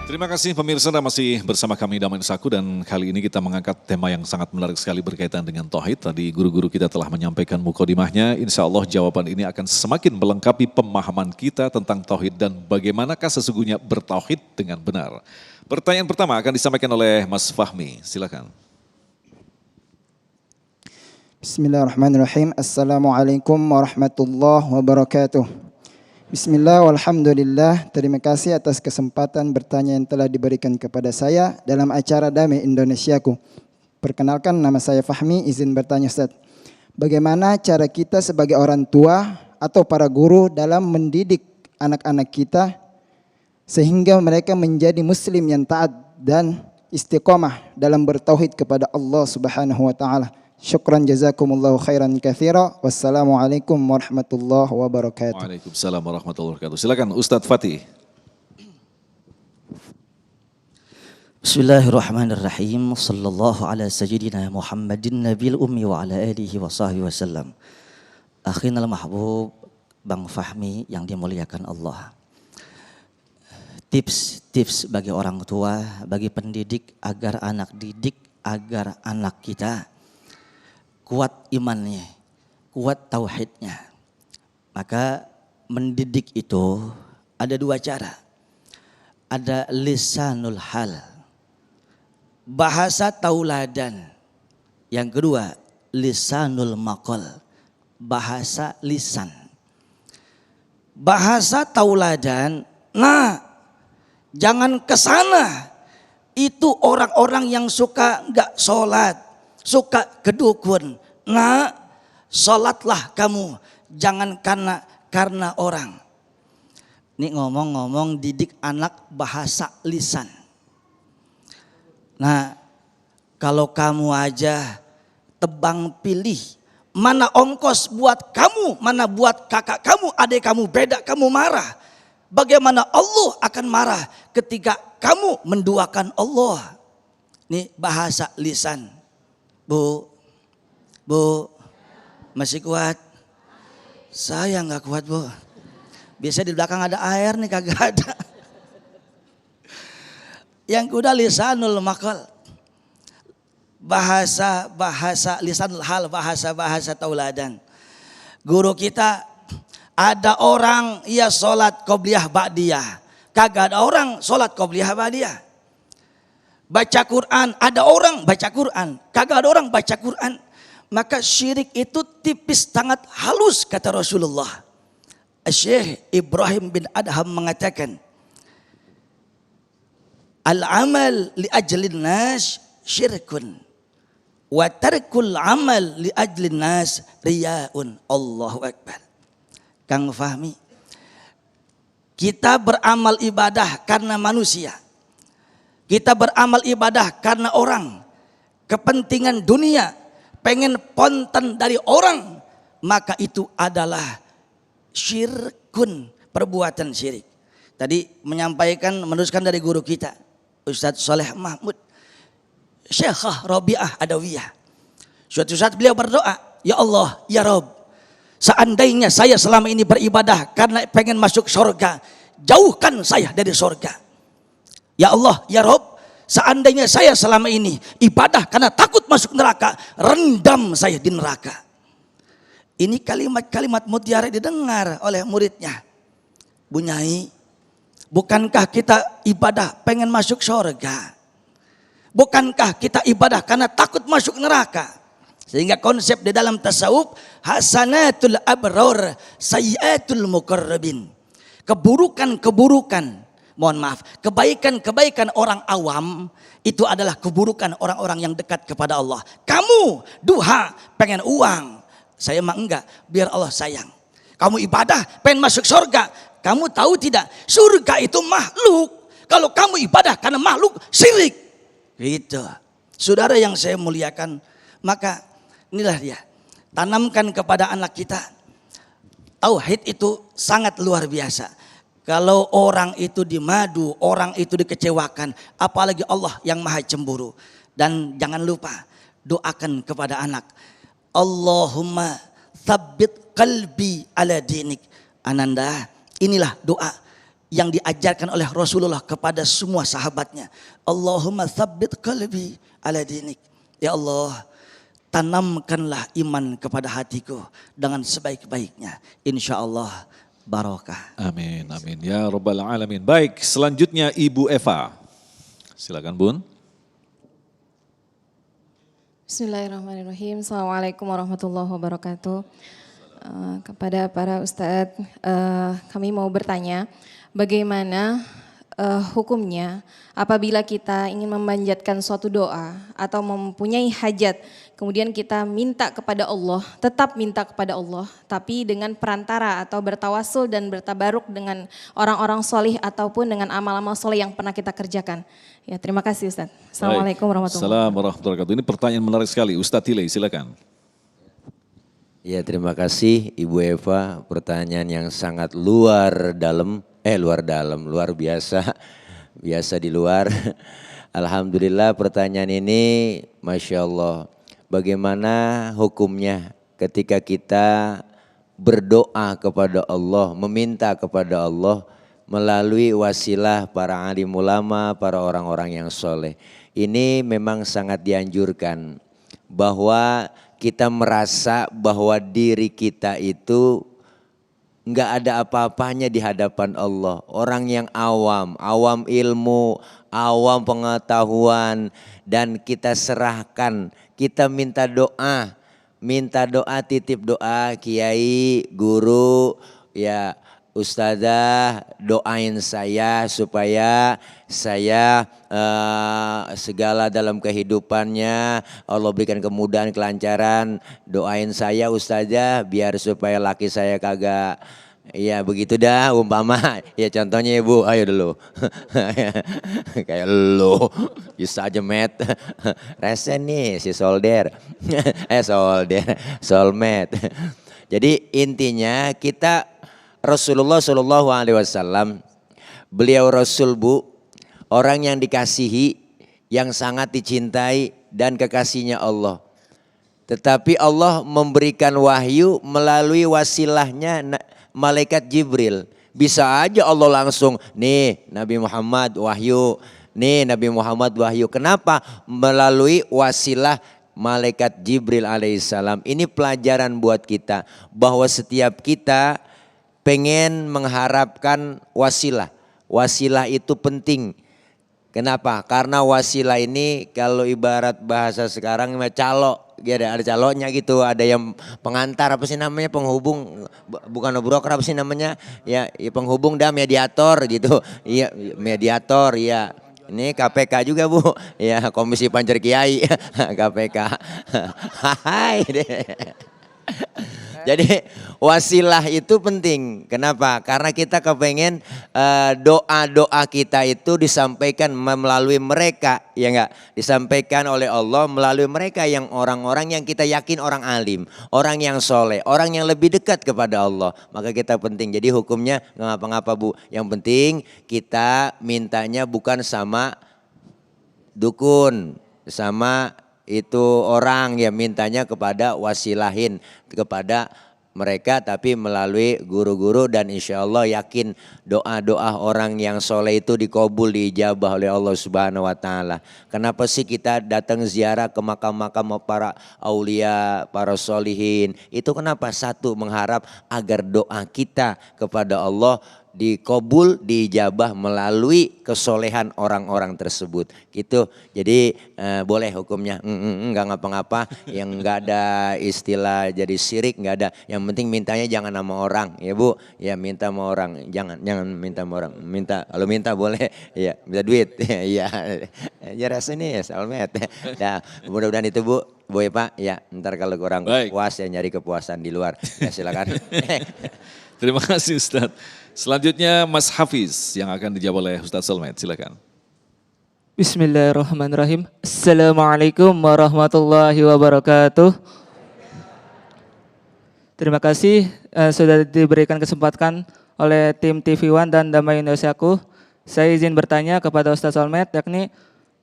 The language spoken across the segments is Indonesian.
Terima kasih pemirsa, Anda masih bersama kami Damai Saku, dan kali ini kita mengangkat tema yang sangat menarik sekali berkaitan dengan tauhid. Tadi guru-guru kita telah menyampaikan mukadimahnya. Insya Allah jawaban ini akan semakin melengkapi pemahaman kita tentang tauhid dan bagaimanakah sesungguhnya bertauhid dengan benar. Pertanyaan pertama akan disampaikan oleh Mas Fahmi, silakan. Bismillahirrahmanirrahim. Assalamualaikum warahmatullahi wabarakatuh. Bismillah walhamdulillah. Terima kasih atas kesempatan bertanya yang telah diberikan kepada saya dalam acara Damai Indonesiaku. Perkenalkan, nama saya Fahmi, izin bertanya Ustaz. Bagaimana cara kita sebagai orang tua atau para guru dalam mendidik anak-anak kita sehingga mereka menjadi muslim yang taat dan istiqomah dalam bertauhid kepada Allah Subhanahu wa taala. Syukran jazakumullahu khairan katsira. Wassalamualaikum warahmatullahi wabarakatuh. Waalaikumsalam warahmatullahi wabarakatuh. Silakan Ustadz Fatih. Bismillahirrahmanirrahim. Sallallahu ala sayyidina Muhammadin nabil ummi wa ala alihi wa sahbihi wasallam. Akhinal mahbub Bang Fahmi yang dimuliakan Allah. Tips bagi orang tua, bagi pendidik agar anak didik, agar anak kita kuat imannya, kuat tauhidnya. Maka mendidik itu ada dua cara. Ada lisanul hal, bahasa tauladan. Yang kedua lisanul maqal, bahasa lisan. Bahasa tauladan, nah jangan kesana. Itu orang-orang yang suka gak sholat, suka kedukun. Nah, sholatlah kamu, jangan karena orang. Ini ngomong-ngomong didik anak bahasa lisan. Nah, kalau kamu aja tebang pilih, mana ongkos buat kamu, mana buat kakak kamu, adik kamu, beda kamu marah. Bagaimana Allah akan marah ketika kamu menduakan Allah. Ini bahasa lisan. Bu, masih kuat? Saya nggak kuat bu. Biasanya di belakang ada air nih, kagak ada. Yang kedua lisanul maqal, bahasa lisanul hal, bahasa tauladan. Guru kita, ada orang ia sholat qobliyah ba'diyah, kagak ada orang sholat qobliyah ba'diyah. Baca Quran, ada orang baca Quran, kagak ada orang baca Quran. Maka syirik itu tipis, sangat halus kata Rasulullah. Syekh Ibrahim bin Adham mengatakan, al-amal li ajlin nas syirkun wa tarkul amal li ajlin nas riyaun. Allahu Akbar. Kang Fahmi, kita beramal ibadah karena manusia. Kita beramal ibadah karena orang. Kepentingan dunia, pengen ponten dari orang, maka itu adalah syirkun, perbuatan syirik. Tadi menyampaikan, meneruskan dari guru kita, Ustadz Soleh Mahmud, Syekhah Rabi'ah Adawiyah. Suatu saat beliau berdoa, ya Allah, ya Rabb, seandainya saya selama ini beribadah karena pengen masuk surga, jauhkan saya dari surga. Ya Allah, ya Rabb, seandainya saya selama ini ibadah karena takut masuk neraka, rendam saya di neraka. Ini kalimat-kalimat mutiara didengar oleh muridnya. Bu Nyai, bukankah kita ibadah pengen masuk surga? Bukankah kita ibadah karena takut masuk neraka? Sehingga konsep di dalam tasawuf, hasanatul abror, sayyatul muqarrabin. Keburukan-keburukan, mohon maaf, kebaikan-kebaikan orang awam itu adalah keburukan orang-orang yang dekat kepada Allah. Kamu duha pengen uang, saya mah enggak, biar Allah sayang. Kamu ibadah pengen masuk surga, kamu tahu tidak, surga itu makhluk. Kalau kamu ibadah karena makhluk, syirik. Gitu. Saudara yang saya muliakan, maka inilah dia, tanamkan kepada anak kita. Tauhid itu sangat luar biasa. Kalau orang itu dimadu, orang itu dikecewakan, apalagi Allah yang maha cemburu. Dan jangan lupa, doakan kepada anak, Allahumma tsabbit qalbi ala dinik. Ananda, inilah doa yang diajarkan oleh Rasulullah kepada semua sahabatnya. Allahumma tsabbit qalbi ala dinik. Ya Allah, tanamkanlah iman kepada hatiku dengan sebaik-baiknya. Insya Allah barokah. Amin, amin. Ya Rabbal Alamin. Baik, selanjutnya Ibu Eva. Silakan Bun. Bismillahirrahmanirrahim. Assalamualaikum warahmatullahi wabarakatuh. Kepada para ustadz, kami mau bertanya, bagaimana hukumnya apabila kita ingin memanjatkan suatu doa atau mempunyai hajat, kemudian kita minta kepada Allah, tetap minta kepada Allah, tapi dengan perantara atau bertawasul dan bertabaruk dengan orang-orang solih ataupun dengan amal-amal solih yang pernah kita kerjakan. Ya, terima kasih Ustadz. Assalamualaikum warahmatullahi wabarakatuh. Assalamualaikum warahmatullahi wabarakatuh. Ini pertanyaan menarik sekali. Ustadz Tile, silakan. Ya, terima kasih Ibu Eva, pertanyaan yang sangat luar biasa, biasa di luar. Alhamdulillah pertanyaan ini Masya Allah, bagaimana hukumnya ketika kita berdoa kepada Allah, meminta kepada Allah melalui wasilah para alim ulama, para orang-orang yang soleh. Ini memang sangat dianjurkan bahwa kita merasa bahwa diri kita itu enggak ada apa-apanya di hadapan Allah. Orang yang awam ilmu, awam pengetahuan, dan kita serahkan, kita minta doa, titip doa kiai, guru, ya ustazah, doain saya supaya saya segala dalam kehidupannya Allah berikan kemudahan, kelancaran. Doain saya ustazah biar supaya laki saya kagak, ya begitu dah umpama. Ya contohnya ibu, ayo dulu. Kayak lu, bisa aja met. Resen nih si solder. Soulmate. Jadi intinya kita Rasulullah Shallallahu Alaihi Wasallam, beliau Rasul Bu, orang yang dikasihi, yang sangat dicintai dan kekasihnya Allah. Tetapi Allah memberikan wahyu melalui wasilahnya malaikat Jibril. Bisa aja Allah langsung, nih Nabi Muhammad wahyu, nih Nabi Muhammad wahyu. Kenapa? Melalui wasilah malaikat Jibril alaihissalam. Ini pelajaran buat kita bahwa setiap kita pengen mengharapkan wasilah. Wasilah itu penting. Kenapa? Karena wasilah ini kalau ibarat bahasa sekarang calo. Ada calonnya gitu, ada yang pengantar, apa sih namanya, penghubung, bukan broker, apa sih namanya, ya penghubung dah, mediator gitu. Iya, mediator ya. Ini KPK juga Bu, ya Komisi Pancer Kiai, KPK. Hai deh. Jadi wasilah itu penting. Kenapa? Karena kita kepengen doa-doa kita itu disampaikan melalui mereka, ya enggak? Disampaikan oleh Allah melalui mereka yang orang-orang yang kita yakin orang alim, orang yang soleh, orang yang lebih dekat kepada Allah. Maka kita penting. Jadi hukumnya nggak ngapa-ngapa Bu. Yang penting kita mintanya bukan sama dukun, sama itu orang yang mintanya kepada wasilahin, kepada mereka, tapi melalui guru-guru, dan insya Allah yakin doa-doa orang yang soleh itu dikabul, diijabah oleh Allah Subhanahu Wa Taala. Kenapa sih kita datang ziarah ke makam-makam para aulia, para solihin? Itu kenapa? Satu, mengharap agar doa kita kepada Allah dikabul, diijabah melalui kesolehan orang-orang tersebut. Gitu. Jadi boleh hukumnya. Enggak ngapa-ngapa, yang enggak ada istilah jadi syirik, enggak ada. Yang penting mintanya jangan sama orang, ya Bu. Ya minta sama orang, jangan minta sama orang. Minta, kalau minta boleh, ya minta duit. Ya. Ya rasanya ya soulmate. Nah, mudah-mudahan itu Bu. Boleh Pak, ya ntar kalau kurang puas ya nyari kepuasan di luar. Ya silakan. Terima kasih Ustadz. Selanjutnya Mas Hafiz yang akan dijawab oleh Ustadz Soulmate, silakan. Bismillahirrahmanirrahim. Assalamualaikum warahmatullahi wabarakatuh. Terima kasih sudah diberikan kesempatan oleh tim TV One dan Damai Indonesiaku. Saya izin bertanya kepada Ustadz Soulmate, yakni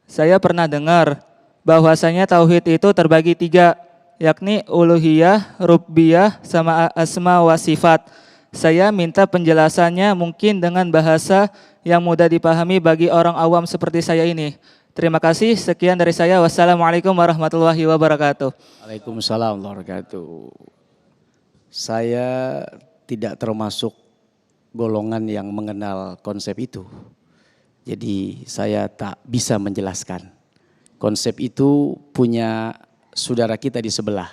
saya pernah dengar bahwasanya tauhid itu terbagi 3, yakni uluhiyah, rububiyah, sama asma wa sifat. Saya minta penjelasannya mungkin dengan bahasa yang mudah dipahami bagi orang awam seperti saya ini. Terima kasih, sekian dari saya. Wassalamualaikum warahmatullahi wabarakatuh. Waalaikumsalam warahmatullahi wabarakatuh. Saya tidak termasuk golongan yang mengenal konsep itu. Jadi saya tak bisa menjelaskan. Konsep itu punya saudara kita di sebelah.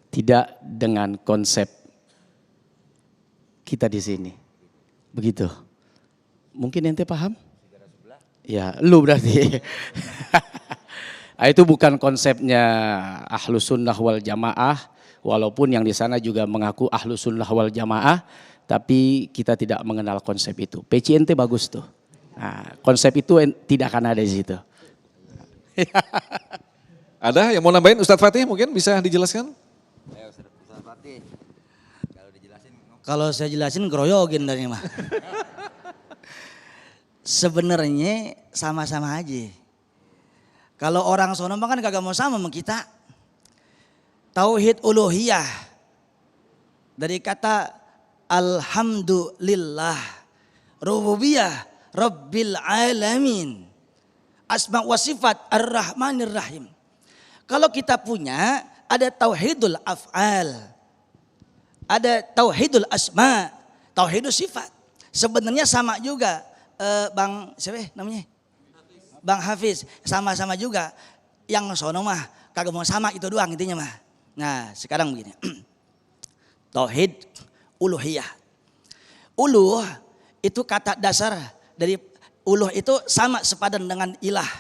Tidak dengan konsep kita di sini. Begitu. Mungkin ente paham? Ya, lu berarti. Itu bukan konsepnya Ahlus Sunnah wal Jamaah, walaupun yang di sana juga mengaku Ahlus Sunnah wal Jamaah, tapi kita tidak mengenal konsep itu. PCNT bagus tuh. Nah, konsep itu tidak akan ada di situ. Ada yang mau nambahin Ustadz Fatih mungkin bisa dijelaskan? Kalau saya jelasin geroyogin dari mah. Sebenarnya sama-sama aja. Kalau orang sono mah kan kagak mau sama kita. Tauhid uluhiyah dari kata alhamdulillah, rububiyah rabbil alamin, asma wa sifat ar-rahmanir rahim. Kalau kita punya ada tauhidul af'al, ada tauhidul asma, tauhidul sifat. Sebenarnya sama juga. Bang siapa namanya? Bang Hafiz, sama-sama juga. Yang sono mah kagak mau sama itu doang intinya mah. Nah sekarang begini. Tauhid uluhiyah. Uluh itu kata dasar dari uluh itu sama sepadan dengan ilah.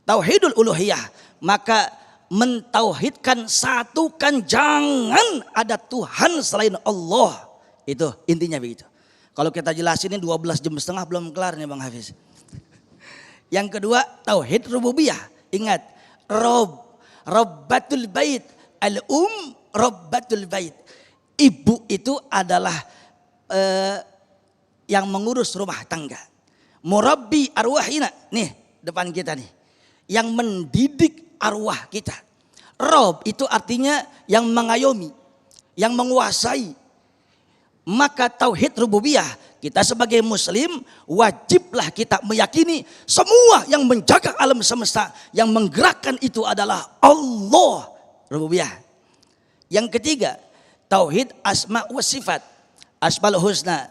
Tauhidul uluhiyah, maka mentauhidkan, satukan, jangan ada Tuhan selain Allah. Itu intinya begitu. Kalau kita jelasin ini 12 jam setengah belum kelar nih Bang Hafiz. Yang kedua tauhid rububiyah. Ingat, Rabbatul Bait, Rabbatul Bait. Ibu itu adalah yang mengurus rumah tangga. Murabbi arwahina, nih depan kita nih. Yang mendidik arwah kita. Rob itu artinya yang mengayomi, yang menguasai. Maka tauhid rububiyah, kita sebagai muslim wajiblah kita meyakini semua yang menjaga alam semesta, yang menggerakkan itu adalah Allah, rububiyah. Yang ketiga, tauhid asma wa sifat, asmaul husna,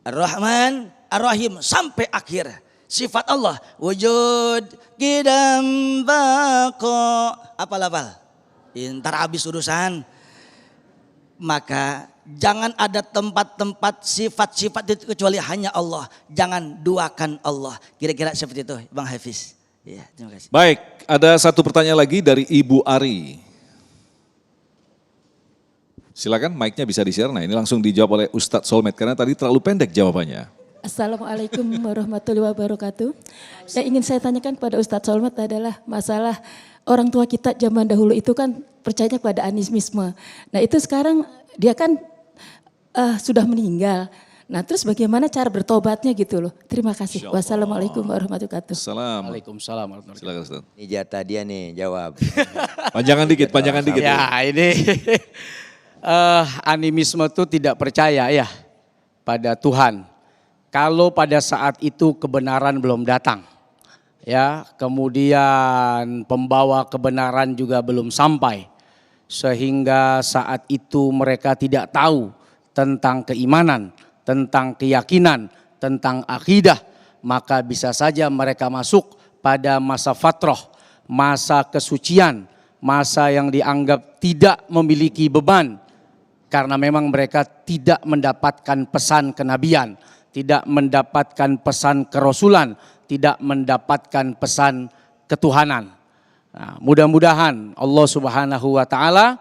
ar-Rahman, ar-Rahim sampai akhir. Sifat Allah, wujud, qidam, baqa, apal-apal. Ntar habis urusan. Maka jangan ada tempat-tempat sifat-sifat itu kecuali hanya Allah. Jangan duakan Allah. Kira-kira seperti itu Bang Hafiz. Ya, terima kasih. Baik, ada satu pertanyaan lagi dari Ibu Ari. Silakan mic-nya bisa di-share. Nah ini langsung dijawab oleh Ustadz Solmed karena tadi terlalu pendek jawabannya. Assalamualaikum warahmatullahi wabarakatuh. Yang ingin saya tanyakan kepada Ustadz Solmed adalah masalah orang tua kita zaman dahulu itu kan percaya pada animisme. Nah itu sekarang dia kan sudah meninggal. Nah terus bagaimana cara bertobatnya gitu loh. Terima kasih. Wassalamualaikum warahmatullahi wabarakatuh. Waalaikumsalam warahmatullahi Silakan Ustaz. Ini jatah dia nih jawab. Panjangan dikit, panjangan dikit. Ya ini animisme itu tidak percaya ya pada Tuhan. Kalau pada saat itu kebenaran belum datang. Ya, kemudian pembawa kebenaran juga belum sampai. Sehingga saat itu mereka tidak tahu tentang keimanan, tentang keyakinan, tentang akidah. Maka bisa saja mereka masuk pada masa fatrah, masa kesucian, masa yang dianggap tidak memiliki beban. Karena memang mereka tidak mendapatkan pesan kenabian, tidak mendapatkan pesan kerasulan, tidak mendapatkan pesan ketuhanan. Nah, mudah-mudahan Allah Subhanahu wa taala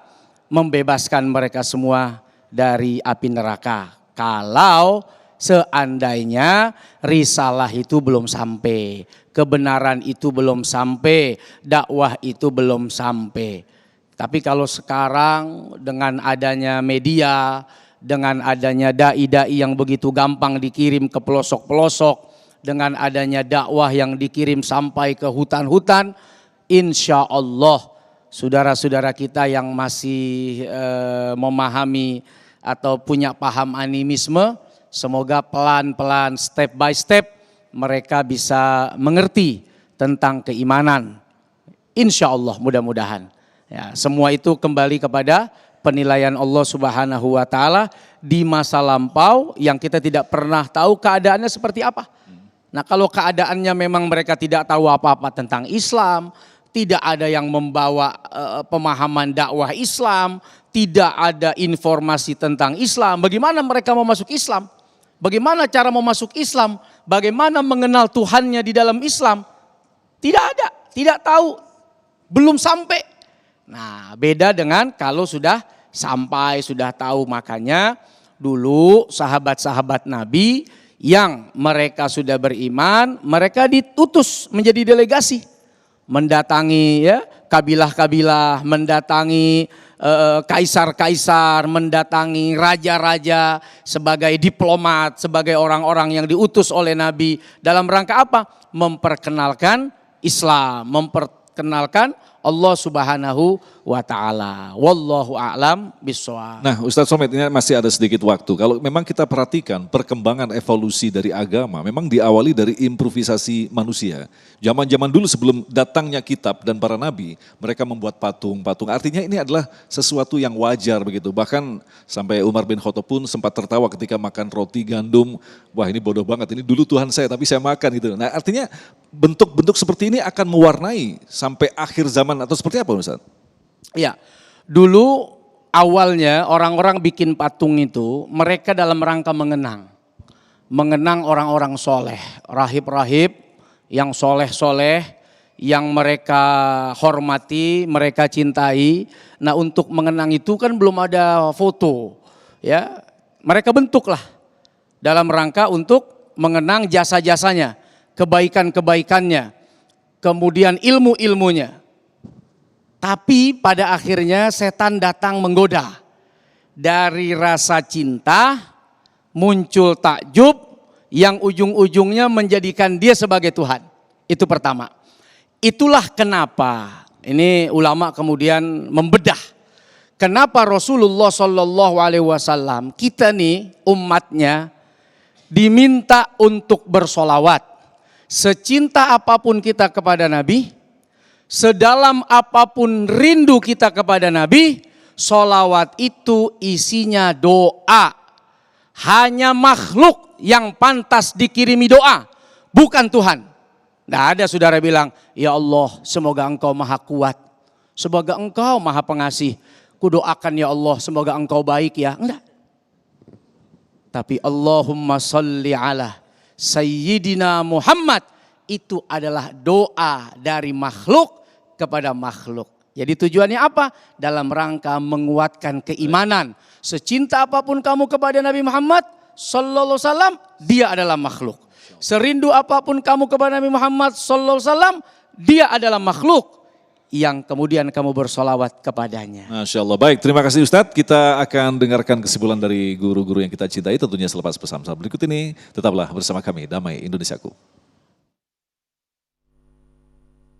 membebaskan mereka semua dari api neraka. Kalau seandainya risalah itu belum sampai, kebenaran itu belum sampai, dakwah itu belum sampai. Tapi kalau sekarang dengan adanya media, dengan adanya dai-dai yang begitu gampang dikirim ke pelosok-pelosok, dengan adanya dakwah yang dikirim sampai ke hutan-hutan, insya Allah saudara-saudara kita yang masih memahami atau punya paham animisme, semoga pelan-pelan, step by step mereka bisa mengerti tentang keimanan. Insya Allah mudah-mudahan. Ya, semua itu kembali kepada penilaian Allah Subhanahu wa taala di masa lampau yang kita tidak pernah tahu keadaannya seperti apa. Nah, kalau keadaannya memang mereka tidak tahu apa-apa tentang Islam, tidak ada yang membawa pemahaman dakwah Islam, tidak ada informasi tentang Islam, bagaimana mereka mau masuk Islam? Bagaimana cara mau masuk Islam? Bagaimana mengenal Tuhannya di dalam Islam? Tidak ada, tidak tahu, belum sampai. Nah, beda dengan kalau sudah sampai, sudah tahu. Makanya dulu sahabat-sahabat Nabi yang mereka sudah beriman, mereka diutus menjadi delegasi. Mendatangi ya kabilah-kabilah, mendatangi kaisar-kaisar, mendatangi raja-raja sebagai diplomat, sebagai orang-orang yang diutus oleh Nabi. Dalam rangka apa? Memperkenalkan Islam, memperkenalkan Allah Subhanahu wa taala. Wallahu a'lam bishawab. Nah, Ustadz Somad, ini masih ada sedikit waktu. Kalau memang kita perhatikan perkembangan evolusi dari agama, memang diawali dari improvisasi manusia. Zaman-zaman dulu sebelum datangnya kitab dan para nabi, mereka membuat patung-patung. Artinya ini adalah sesuatu yang wajar begitu. Bahkan sampai Umar bin Khattab pun sempat tertawa ketika makan roti gandum. Wah, ini bodoh banget, ini dulu Tuhan saya tapi saya makan gitu. Nah, artinya bentuk-bentuk seperti ini akan mewarnai sampai akhir zaman atau seperti apa Ustaz? Ya, dulu awalnya orang-orang bikin patung itu mereka dalam rangka mengenang orang-orang soleh, rahib-rahib yang soleh-soleh, yang mereka hormati, mereka cintai. Nah, untuk mengenang itu kan belum ada foto, ya mereka bentuklah dalam rangka untuk mengenang jasa-jasanya, kebaikan-kebaikannya, kemudian ilmu-ilmunya. Tapi pada akhirnya setan datang menggoda. Dari rasa cinta muncul takjub yang ujung-ujungnya menjadikan dia sebagai Tuhan. Itu pertama. Itulah kenapa ini ulama kemudian membedah. Kenapa Rasulullah SAW kita nih umatnya diminta untuk bersolawat. Secinta apapun kita kepada Nabi, sedalam apapun rindu kita kepada Nabi, solawat itu isinya doa. Hanya makhluk yang pantas dikirimi doa, bukan Tuhan. Tidak ada saudara bilang, ya Allah semoga engkau maha kuat, semoga engkau maha pengasih. Kudoakan ya Allah semoga engkau baik ya. Enggak. Tapi Allahumma salli ala Sayyidina Muhammad, itu adalah doa dari makhluk kepada makhluk. Jadi tujuannya apa? Dalam rangka menguatkan keimanan. Secinta apapun kamu kepada Nabi Muhammad sallallahu alaihi wasallam, dia adalah makhluk. Serindu apapun kamu kepada Nabi Muhammad sallallahu alaihi wasallam, dia adalah makhluk yang kemudian kamu bersolawat kepadanya. Masya Allah. Baik, terima kasih Ustadz. Kita akan dengarkan kesimpulan dari guru-guru yang kita cintai tentunya selepas pesan-pesan berikut ini. Tetaplah bersama kami, Damai Indonesiaku.